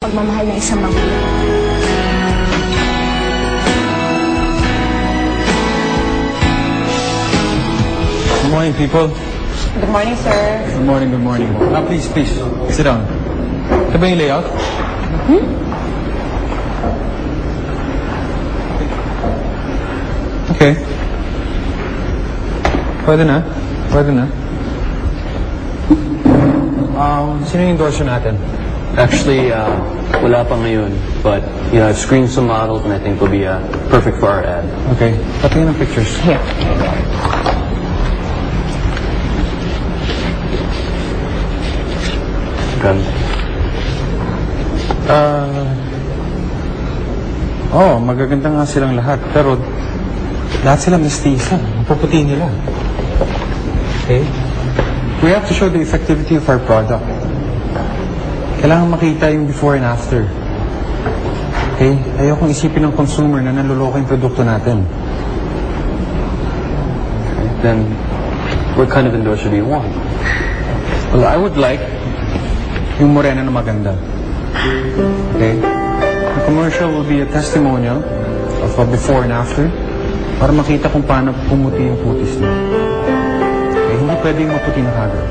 Pagmamahal ng isang magulang. Good morning, people. Good morning, sir. Good morning, good morning. Please, please, sit down. Ito ba yung layout? Okay. Pwede na. Pwede na. Sino yung endorser natin? Actually, wala pa ngayon. But, you know, I've screened some models and I think they'll be perfect for our ad. Okay. Patingin ng pictures. Here. Ganda. Magaganda nga silang lahat. Pero, lahat sila mestiza. Mapuputi nila. Okay? We have to show the effectivity of our product. Kailangan makita yung before and after. Okay? Ayokong isipin ng consumer na naluloko yung produkto natin. Then, what kind of endorser do you want? Well, I would like yung morena na maganda. Okay? The commercial will be a testimonial of a before and after para makita kung paano pumuti yung putis niya. Okay? Hindi pwedeng maputi na kagad.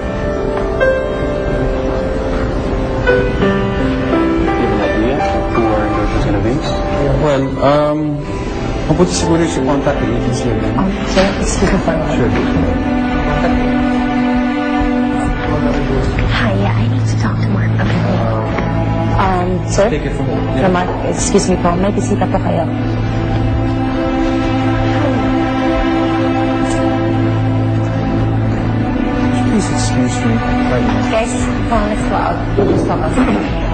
Well, mabuti siguro yung contact the agency again. Sir, excuse me for a moment. Sure. Hi, yeah, I need to talk to Mark. Sir? Take it from here. Mark, excuse me po, may bisita po kayo. Please excuse me. Guys, let's go out. We'll just talk outside.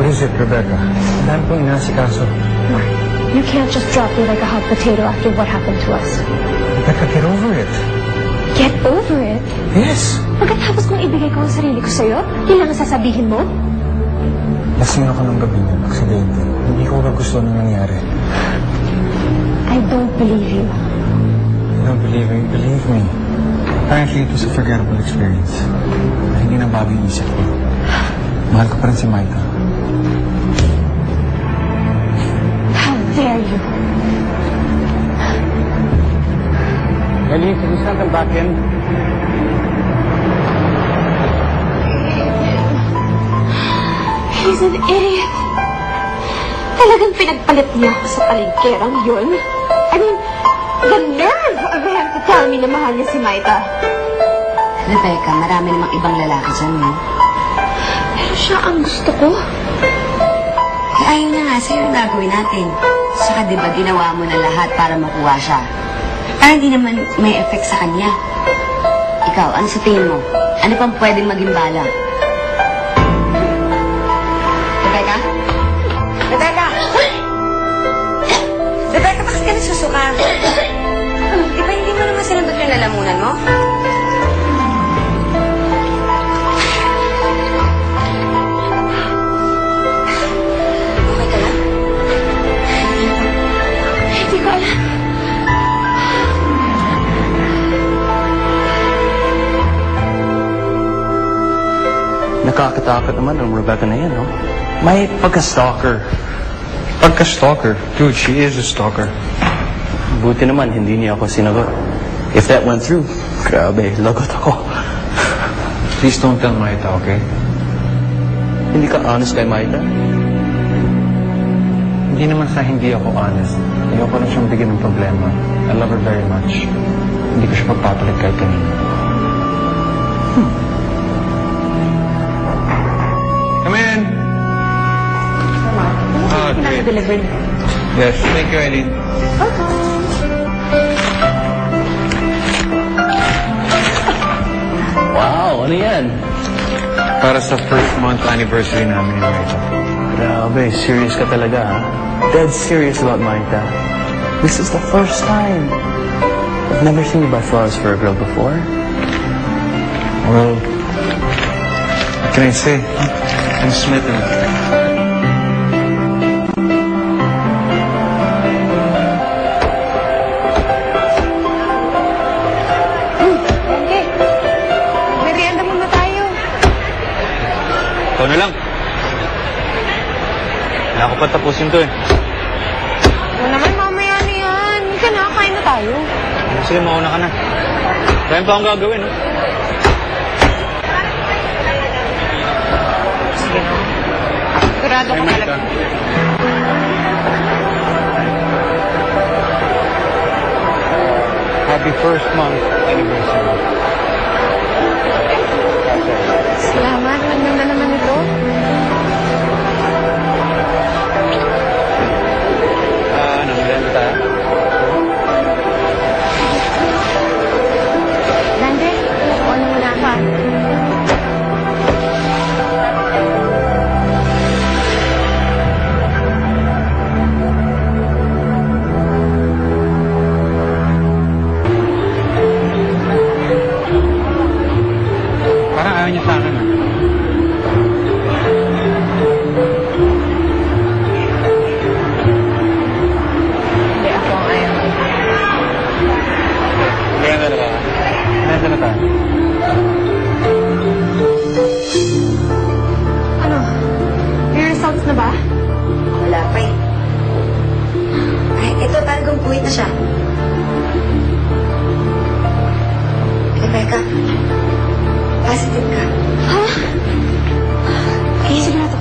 What is it, Rebecca? Ang dami pong inasikaso. Mark, you can't just drop me like a hot potato after what happened to us. Rebecca, get over it. Get over it? Yes. Pagkatapos kong ibigay ko ang sarili ko sa'yo, kailangan sasabihin mo? Lasing ako ng gabi niya, aksidente. Hindi ko gusto nang nangyari. I don't believe you. I don't believe me. Believe me. Apparently, it was a forgettable experience. Hindi na bago yung isip ko. Mahal ko pa rin si Maita. How dare you? Ellie, can you send them back in? He's an idiot. Talagang pinagpalit niya ako sa palengkerang yun. I mean, the nerve of him to tell me na mahal niya si Maita. Rebecca, marami namang ibang lalaki dyan, no? Pero siya ang gusto ko. Eh, ayaw niya nga sa'yo yung gagawin natin. Saka diba ginawa mo na lahat para makuha siya? Para hindi naman may effect sa kanya. Ikaw, ano sa tingin mo? Ano pang pwedeng maging bala? Rebecca? Rebecca! Rebecca, bakit ka nagsusuka? Di ba hindi mo naman sinundot yung lalamunan mo? Okay ka lang? Hindi ko alam. Nakakatakot naman ang Rebecca na yan, no? May pagka-stalker. Pagka-stalker? Dude, she is a stalker. Buti naman, hindi niya ako sinagot. If that went through, grabe, lagot ako. Please don't tell Maita, okay? Hindi ka honest kay Maita? Hindi naman sa hindi ako honest. Ayoko na siyang bigyan ng problema. I love her very much. Hindi ko siya pagpapalit kahit kanino. Come in! Great. Delivered. Yes, thank you, Eileen. Wow, ano yan? Para sa first month anniversary namin ni Maita. Grabe, serious ka talaga, ha? Dead serious about Maita. This is the first time. I've never seen you buy flowers for a girl before. Well, what can I say? I'm smitten. Ikaw na lang. Wala ko pa tapusin to eh. Ano naman, mamaya na yan. Hindi ka na, kain na tayo. Sige, mauna ka na. Kaya pa akong gagawin, no? Sige na. Sigurado ko talaga. Happy first month anniversary. Salamat, maganda naman ito. Nangyayon ba tayo? Landry, ano muna ka? Parang ayaw niya sa akin, ah. Hindi, ako ang ayaw. Kaya na ba? Nasa na tayo? Ano? May results na ba? Wala pa eh. Ay, ito talagang puwit na siya. Rebecca, positive ka. Ha? Eh, sigurado